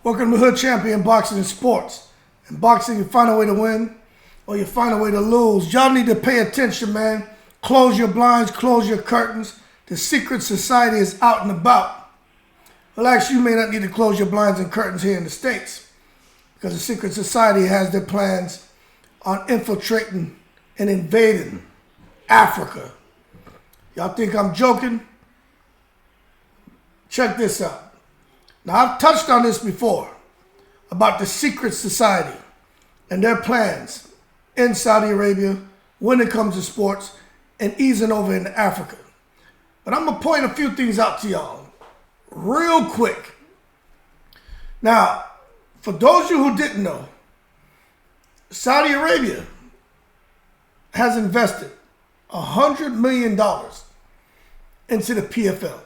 Welcome to HoodChampionBoxing and Sports. In boxing, you find a way to win or you find a way to lose. Y'all need to pay attention, man. Close your blinds, close your curtains. The secret society is out and about. Well, actually, you may not need to close your blinds and curtains here in the States because the secret society has their plans on infiltrating and invading Africa. Y'all think I'm joking? Check this out. Now, I've touched on this before about the secret society and their plans in Saudi Arabia when it comes to sports and easing over into Africa. But I'm going to point a few things out to y'all real quick. Now, for those of you who didn't know, Saudi Arabia has invested $100 million into the PFL.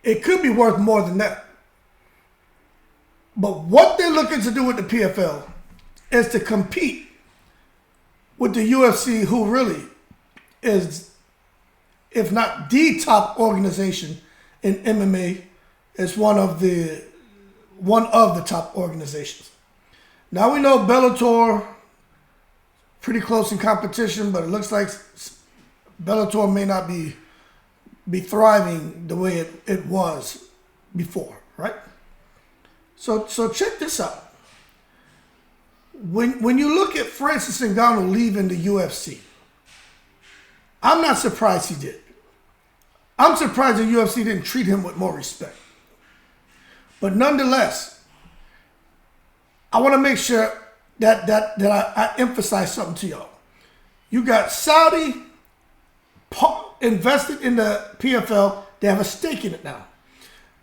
It could be worth more than that. But what they're looking to do with the PFL is to compete with the UFC, who really is, if not the top organization in MMA, is one of the top organizations. Now we know Bellator, pretty close in competition, but it looks like Bellator may not be thriving the way it was before, right? So check this out. When you look at Francis Ngannou leaving the UFC, I'm not surprised he did. I'm surprised the UFC didn't treat him with more respect. But nonetheless, I want to make sure that I emphasize something to y'all. You got Saudi invested in the PFL. They have a stake in it now.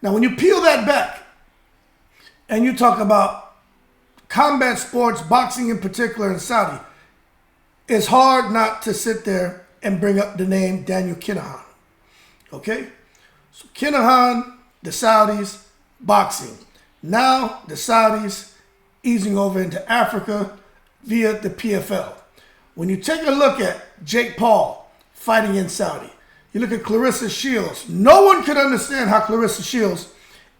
Now, when you peel that back and you talk about combat sports, boxing in particular in Saudi, it's hard not to sit there and bring up the name Daniel Kinahan. Okay? So Kinahan, the Saudis, boxing. Now the Saudis easing over into Africa via the PFL. When you take a look at Jake Paul fighting in Saudi, you look at Clarissa Shields. No one could understand how Clarissa Shields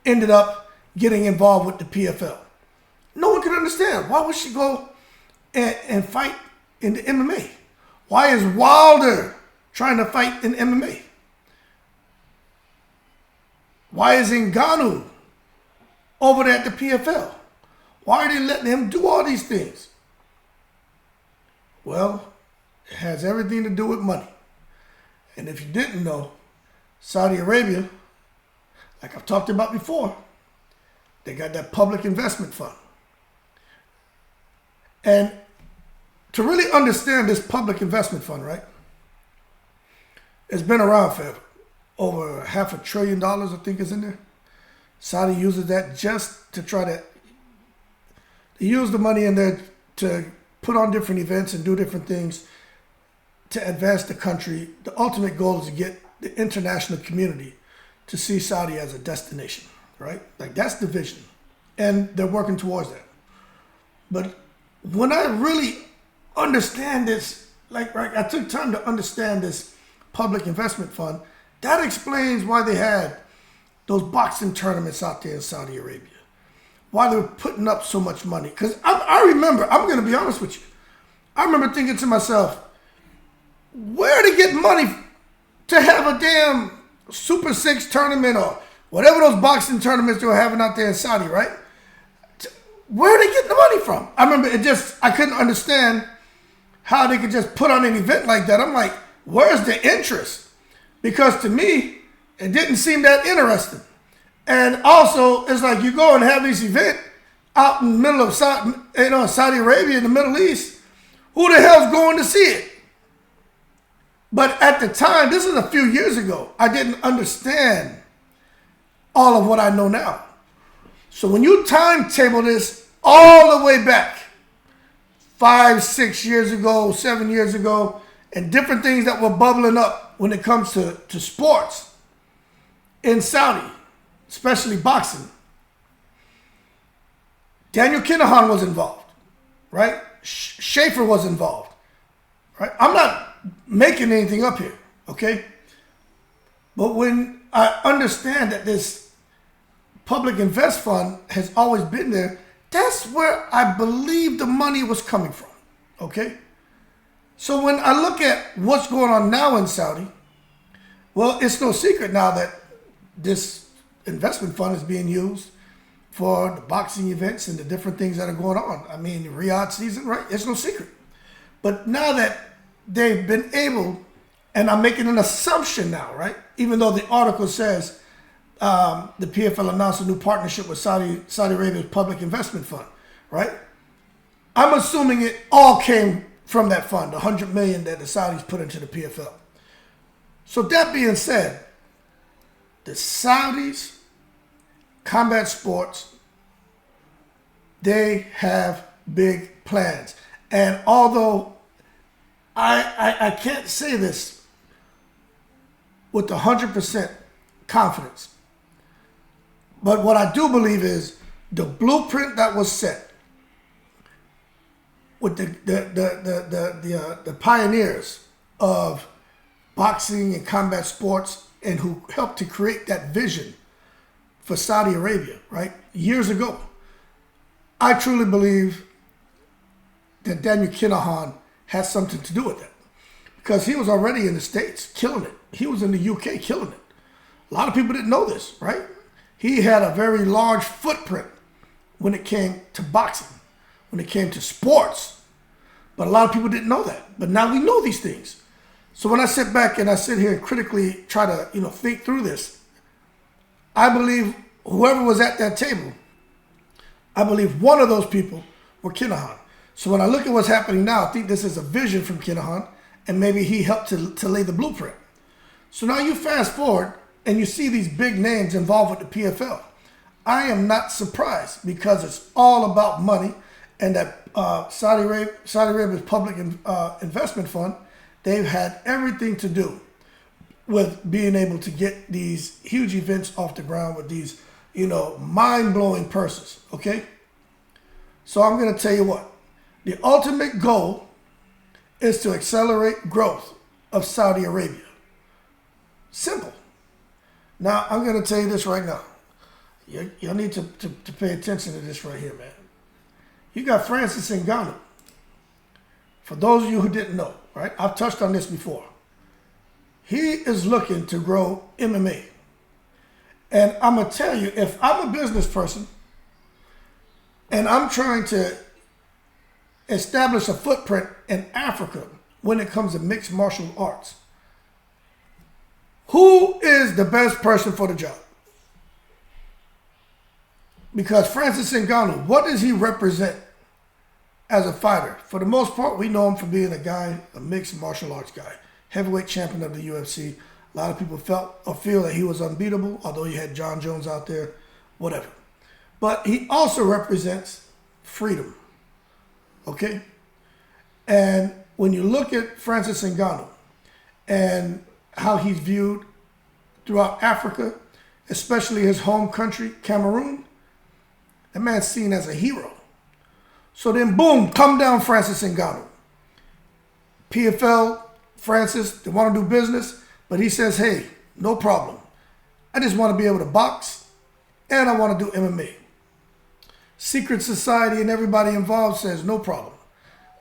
ended up getting involved with the PFL. No one could understand. Why would she go and fight in the MMA? Why is Wilder trying to fight in MMA? Why is Ngannou over there at the PFL? Why are they letting him do all these things? Well, it has everything to do with money. And if you didn't know, Saudi Arabia, like I've talked about before, they got that public investment fund. And to really understand this public investment fund, right, it's been around forever. Over $500 billion, I think, is in there. Saudi uses that just to try to use the money in there to put on different events and do different things to advance the country. The ultimate goal is to get the international community to see Saudi as a destination, right? Like, that's the vision. And they're working towards that. But when I really understand this, like I took time to understand this public investment fund, that explains why they had those boxing tournaments out there in Saudi Arabia. Why they were putting up so much money. Because I remember, I'm going to be honest with you, I remember thinking to myself, where to get money to have a damn Super 6 tournament or whatever those boxing tournaments they were having out there in Saudi, right? Where are they getting the money from? I remember I couldn't understand how they could just put on an event like that. I'm like, where's the interest? Because to me, it didn't seem that interesting. And also, it's like you go and have this event out in the middle of Saudi Arabia in the Middle East. Who the hell's going to see it? But at the time, this is a few years ago, I didn't understand all of what I know now. So when you timetable this all the way back, 5, 6 years ago, 7 years ago, and different things that were bubbling up when it comes to sports in Saudi, especially boxing, Daniel Kinahan was involved, right? Schaefer was involved, right? I'm not making anything up here, okay? But when I understand that this public invest fund has always been there. That's where I believe the money was coming from. Okay? So when I look at what's going on now in Saudi, well, it's no secret now that this investment fund is being used for the boxing events and the different things that are going on. I mean, Riyadh season, right? It's no secret. But now that they've been able, and I'm making an assumption now, right? Even though the article says the PFL announced a new partnership with Saudi Arabia's public investment fund, right? I'm assuming it all came from that fund, the $100 million that the Saudis put into the PFL. So that being said, the Saudis, combat sports, they have big plans. And although I can't say this with 100% confidence, but what I do believe is the blueprint that was set with the pioneers of boxing and combat sports and who helped to create that vision for Saudi Arabia, right, years ago. I truly believe that Daniel Kinahan has something to do with that because he was already in the States killing it. He was in the UK killing it. A lot of people didn't know this, right? He had a very large footprint when it came to boxing, when it came to sports. But a lot of people didn't know that. But now we know these things. So when I sit back and I sit here and critically try to, think through this, I believe whoever was at that table, I believe one of those people were Kinahan. So when I look at what's happening now, I think this is a vision from Kinahan, and maybe he helped to lay the blueprint. So now you fast forward and you see these big names involved with the PFL. I am not surprised because it's all about money, and that Saudi Arabia's public investment fund, they've had everything to do with being able to get these huge events off the ground with these, mind-blowing purses, okay? So I'm going to tell you what. The ultimate goal is to accelerate growth of Saudi Arabia. Simple. Now, I'm going to tell you this right now. Y'all need to pay attention to this right here, man. You got Francis Ngannou. For those of you who didn't know, right? I've touched on this before. He is looking to grow MMA. And I'm going to tell you, if I'm a business person and I'm trying to establish a footprint in Africa when it comes to mixed martial arts, who is the best person for the job? Because Francis Ngannou, what does he represent as a fighter? For the most part, we know him for being a mixed martial arts guy, heavyweight champion of the UFC. A lot of people felt or feel that he was unbeatable, although you had John Jones out there, whatever. But he also represents freedom, okay? And when you look at Francis Ngannou and how he's viewed throughout Africa, especially his home country, Cameroon, that man's seen as a hero. So then, boom, come down Francis Ngannou. PFL, Francis, they want to do business, but he says, hey, no problem. I just want to be able to box, and I want to do MMA. Secret Society and everybody involved says, no problem.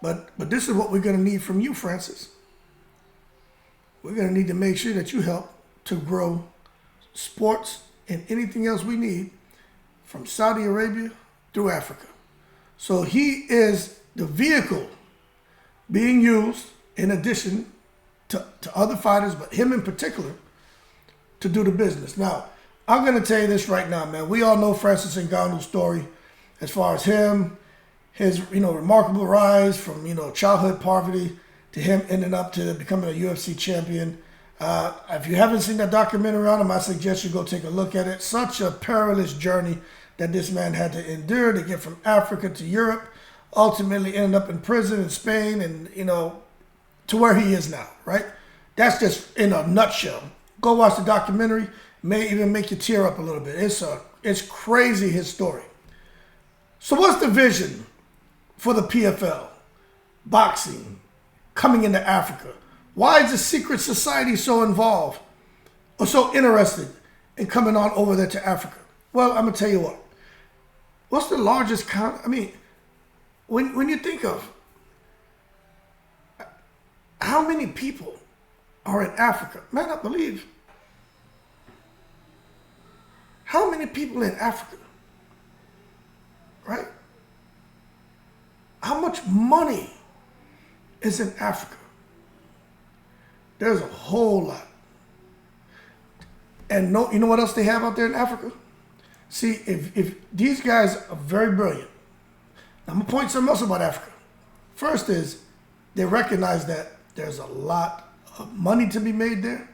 But this is what we're going to need from you, Francis. We're going to need to make sure that you help to grow sports and anything else we need from Saudi Arabia through Africa. So he is the vehicle being used in addition to other fighters, but him in particular, to do the business. Now, I'm going to tell you this right now, man. We all know Francis Ngannou's story as far as him, his, remarkable rise from, childhood poverty to him ending up to becoming a UFC champion. If you haven't seen that documentary on him, I suggest you go take a look at it. Such a perilous journey that this man had to endure to get from Africa to Europe, ultimately ended up in prison in Spain and, to where he is now, right? That's just in a nutshell. Go watch the documentary. May even make you tear up a little bit. It's crazy, his story. So what's the vision for the PFL, boxing, coming into Africa? Why is the secret society so involved or so interested in coming on over there to Africa? Well, I'm gonna tell you what. What's the largest I mean, when you think of how many people are in Africa, man, I believe. How many people in Africa, right? How much money is in Africa? There's a whole lot. And you know what else they have out there in Africa? See, if these guys are very brilliant. I'm going to point something else about Africa. First is they recognize that there's a lot of money to be made there.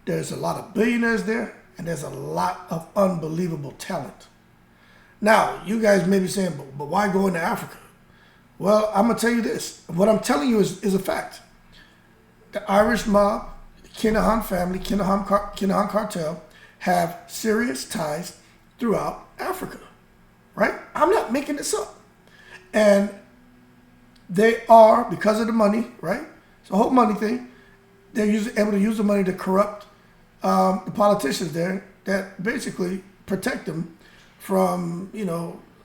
There's a lot of billionaires there. And there's a lot of unbelievable talent. Now, you guys may be saying, but why go into Africa? Well, I'm going to tell you this. What I'm telling you is a fact. The Irish mob, the Kinahan family, Kinahan cartel, have serious ties throughout Africa, right? I'm not making this up. And they are, because of the money, right? It's a whole money thing. They're able to use the money to corrupt the politicians there that basically protect them from,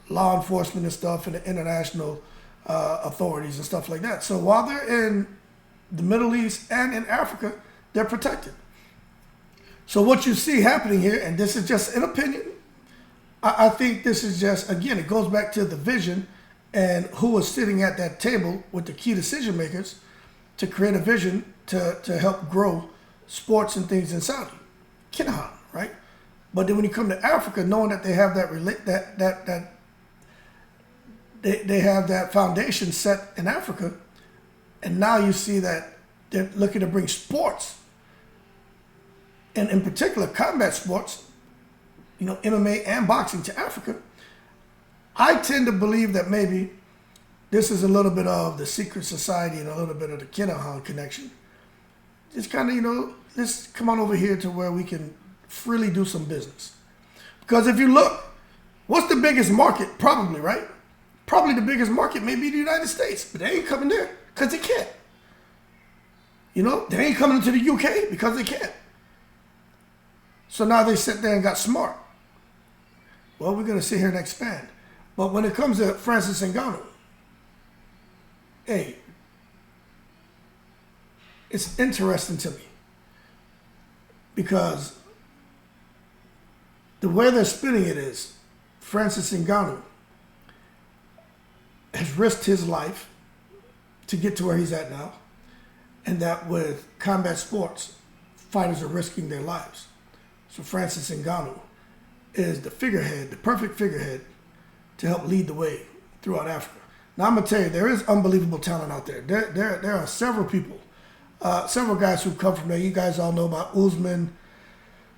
law enforcement and stuff and the international authorities and stuff like that. So while they're in the Middle East and in Africa, they're protected. So what you see happening here, and this is just an opinion, I think this is just, again, it goes back to the vision and who was sitting at that table with the key decision makers to create a vision to help grow sports and things in Saudi, Kinahan, right? But then when you come to Africa, knowing that they have they have that foundation set in Africa, and now you see that they're looking to bring sports, and in particular combat sports, MMA and boxing to Africa. I tend to believe that maybe this is a little bit of the secret society and a little bit of the Kinahan connection. Just kind of, let's come on over here to where we can freely do some business. Because if you look, what's the biggest market? Probably, right? Probably the biggest market may be the United States, but they ain't coming there because they can't. They ain't coming into the UK because they can't. So now they sit there and got smart. Well, we're going to sit here and expand. But when it comes to Francis Ngannou, hey, it's interesting to me because the way they're spinning it is Francis Ngannou has risked his life to get to where he's at now, and that with combat sports, fighters are risking their lives. So Francis Ngannou is the figurehead, the perfect figurehead to help lead the way throughout Africa. Now I'm gonna tell you, there is unbelievable talent out there. There are several people. Several guys who've come from there. You guys all know about Usman,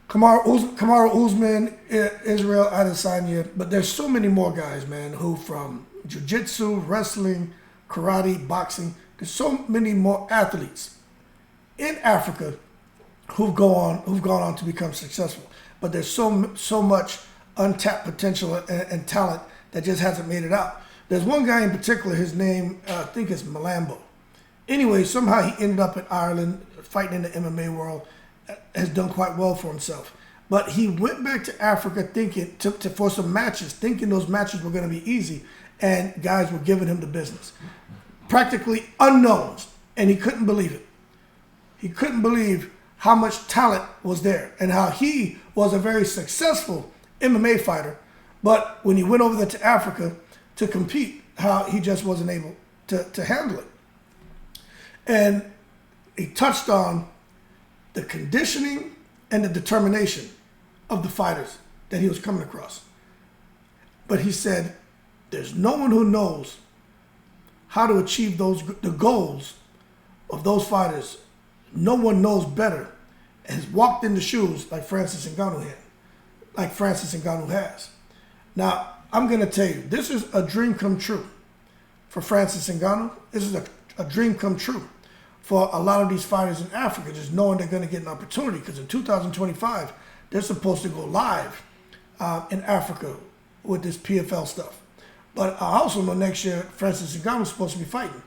Kamaru Usman, Israel Adesanya, but there's so many more guys, man, who from jiu-jitsu, wrestling, karate, boxing. There's so many more athletes in Africa who've gone on to become successful. But there's so much untapped potential and talent that just hasn't made it out. There's one guy in particular, his name, I think it's Malambo. Anyway, somehow he ended up in Ireland, fighting in the MMA world, has done quite well for himself. But he went back to Africa thinking, for some matches, thinking those matches were going to be easy, and guys were giving him the business. Practically unknowns, and he couldn't believe it. He couldn't believe how much talent was there and how he was a very successful MMA fighter. But when he went over there to Africa to compete, how he just wasn't able to handle it. And he touched on the conditioning and the determination of the fighters that he was coming across. But he said, there's no one who knows how to achieve the goals of those fighters. No one knows better and has walked in the shoes like Francis Ngannou has. Now, I'm going to tell you, this is a dream come true for Francis Ngannou. This is a dream come true for a lot of these fighters in Africa, just knowing they're going to get an opportunity, because in 2025, they're supposed to go live in Africa with this PFL stuff. But I also know next year, Francis Ngannou is supposed to be fighting.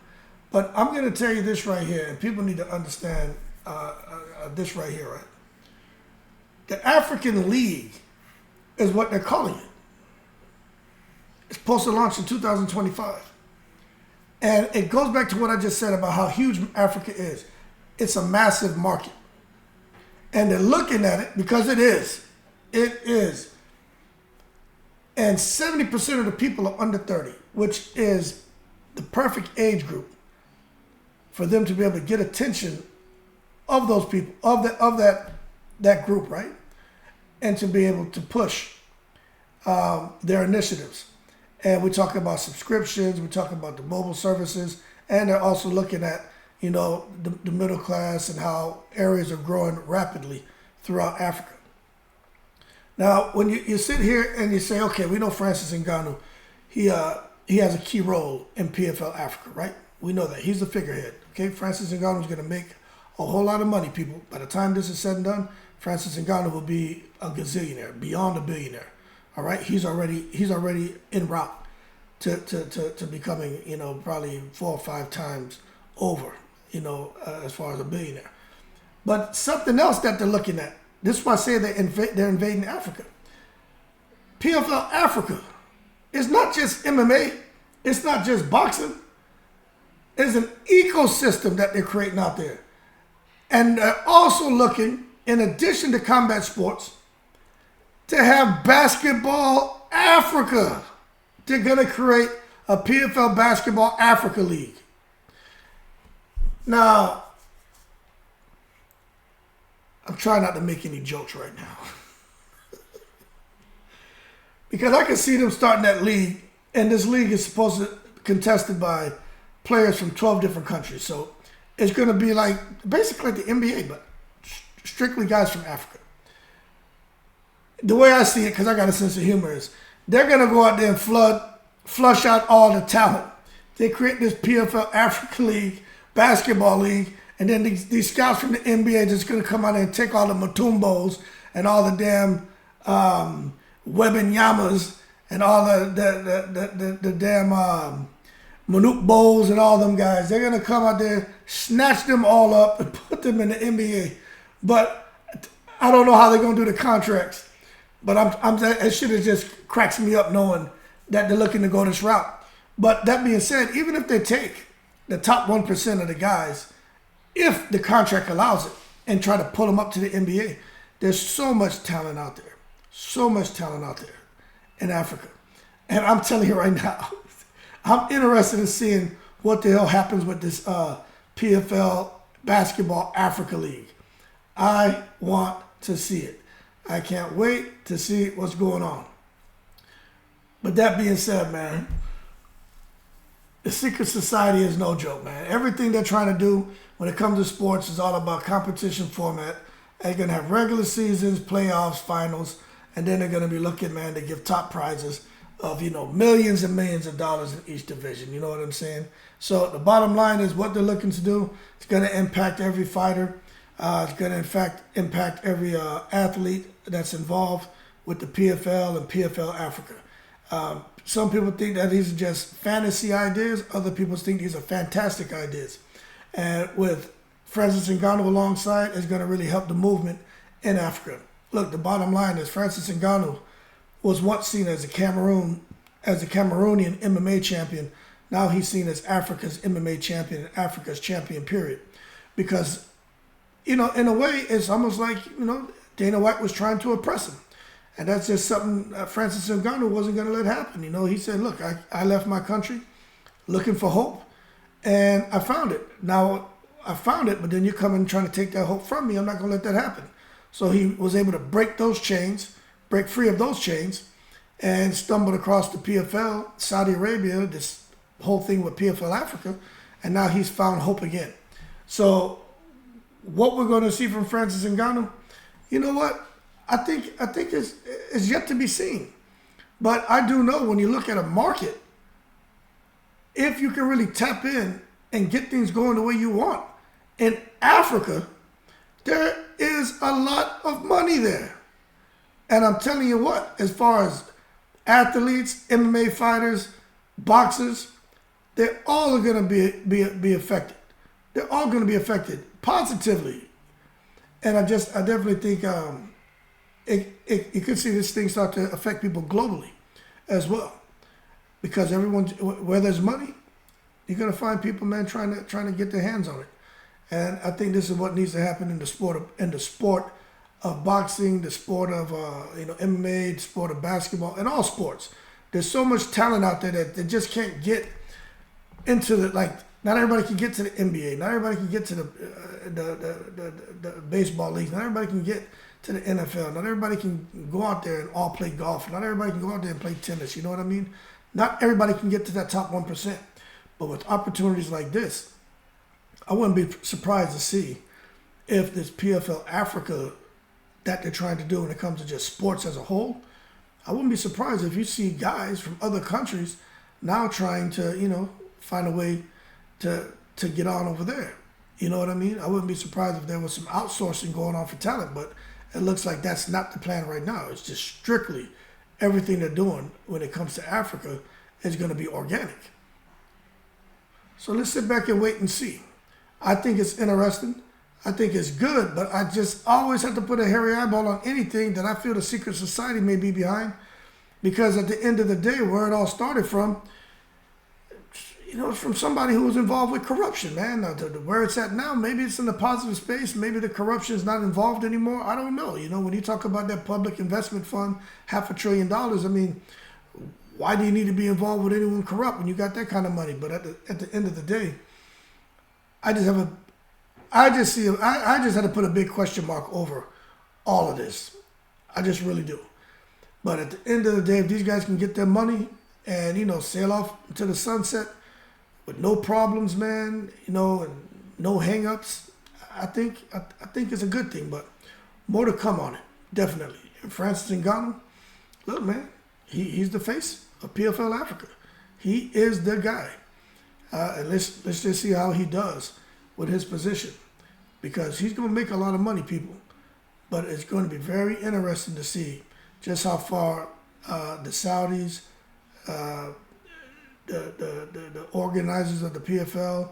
But I'm going to tell you this right here, and people need to understand this right here, right? The African League is what they're calling it. It's supposed to launch in 2025. And it goes back to what I just said about how huge Africa is. It's a massive market. And they're looking at it because it is. It is. And 70% of the people are under 30, which is the perfect age group for them to be able to get attention of those people, of that group, right? And to be able to push their initiatives. And we talk about subscriptions, we talk about the mobile services, and they're also looking at, you know, the middle class and how areas are growing rapidly throughout Africa. Now, when you sit here and you say, okay, we know Francis Ngannou, he has a key role in PFL Africa, right? We know that. He's the figurehead, okay? Francis Ngannou is going to make a whole lot of money, people. By the time this is said and done, Francis Ngannou will be a gazillionaire, beyond a billionaire. All right, he's already en route to becoming, you know, probably 4 or 5 times over, you know, as far as a billionaire. But something else that they're looking at. This is why I say they're invading Africa. PFL Africa is not just MMA. It's not just boxing. It's an ecosystem that they're creating out there, and they're also looking, in addition to combat sports, to have Basketball Africa. They're going to create a PFL Basketball Africa League. Now, I'm trying not to make any jokes right now. Because I can see them starting that league, and this league is supposed to be contested by players from 12 different countries. So it's going to be like, basically like the NBA, but strictly guys from Africa. The way I see it, because I got a sense of humor, is they're going to go out there and flush out all the talent. They create this PFL Africa League, basketball league, and then these scouts from the NBA just going to come out and take all the Matumbos and all the damn Wembanyama's and all the damn Manute Bowls and all them guys. They're going to come out there, snatch them all up, and put them in the NBA. But I don't know how they're going to do the contracts. But that shit just cracks me up knowing that they're looking to go this route. But that being said, even if they take the top 1% of the guys, if the contract allows it, and try to pull them up to the NBA, there's so much talent out there. So much talent out there in Africa. And I'm telling you right now, I'm interested in seeing what the hell happens with this PFL Basketball Africa League. I want to see it. I can't wait to see what's going on. But that being said, man, the secret society is no joke, man. Everything they're trying to do when it comes to sports is all about competition format. They're going to have regular seasons, playoffs, finals, and then they're going to be looking, man, to give top prizes of, you know, millions and millions of dollars in each division. You know what I'm saying? So the bottom line is what they're looking to do. It's going to impact every fighter. It's going to, in fact, impact every athlete that's involved with the PFL and PFL Africa. Some people think that these are just fantasy ideas. Other people think these are fantastic ideas. And with Francis Ngannou alongside, it's going to really help the movement in Africa. Look, the bottom line is Francis Ngannou was once seen as a Cameroonian MMA champion. Now he's seen as Africa's MMA champion and Africa's champion, period. Because, you know, in a way, it's almost like, you know, Dana White was trying to oppress him. And that's just something Francis Ngannou wasn't going to let happen. You know, he said, look, I left my country looking for hope, and I found it. Now, I found it, but then you come and trying to take that hope from me. I'm not going to let that happen. So he was able to break those chains, break free of those chains, and stumbled across the PFL, Saudi Arabia, this whole thing with PFL Africa, and now he's found hope again. So what we're going to see from Francis Ngannou, you know what? I think it's yet to be seen. But I do know when you look at a market, if you can really tap in and get things going the way you want, in Africa, there is a lot of money there. And I'm telling you what, as far as athletes, MMA fighters, boxers, they're all going to be affected. They're all going to be affected positively. And I definitely think you could see this thing start to affect people globally as well, because everyone, where there's money, you're gonna find people, man, trying to get their hands on it. And I think this is what needs to happen in the sport of boxing, the sport of MMA, the sport of basketball, and all sports. There's so much talent out there that they just can't get into the, like, not everybody can get to the NBA. Not everybody can get to the baseball leagues. Not everybody can get to the NFL. Not everybody can go out there and all play golf. Not everybody can go out there and play tennis. You know what I mean? Not everybody can get to that top 1%. But with opportunities like this, I wouldn't be surprised to see if this PFL Africa that they're trying to do when it comes to just sports as a whole, I wouldn't be surprised if you see guys from other countries now trying to, find a way to get on over there. You know what I mean? I wouldn't be surprised if there was some outsourcing going on for talent, but it looks like that's not the plan right now. It's just strictly everything they're doing when it comes to Africa is going to be organic. So let's sit back and wait and see. I think it's interesting. I think it's good, but I just always have to put a hairy eyeball on anything that I feel the secret society may be behind, because at the end of the day, where it all started from, from somebody who was involved with corruption, man. Where it's at now, maybe it's in the positive space. Maybe the corruption is not involved anymore. I don't know. When you talk about that public investment fund, $500 billion, I mean, why do you need to be involved with anyone corrupt when you got that kind of money? But at the end of the day, I just had to put a big question mark over all of this. I just really do. But at the end of the day, if these guys can get their money and, sail off into the sunset with no problems, man, and no hang-ups, I think it's a good thing. But more to come on it, definitely. And Francis Ngannou, look, man, he's the face of PFL Africa. He is the guy. And let's just see how he does with his position, because he's going to make a lot of money, people. But it's going to be very interesting to see just how far the Saudis, the organizers of the PFL,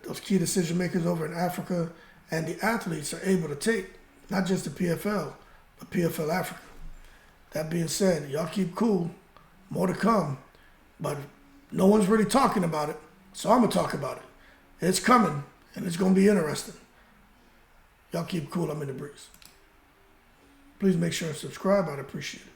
those key decision makers over in Africa, and the athletes are able to take not just the PFL, but PFL Africa. That being said, y'all keep cool. More to come. But no one's really talking about it, so I'm going to talk about it. It's coming, and it's going to be interesting. Y'all keep cool. I'm in the breeze. Please make sure and subscribe. I'd appreciate it.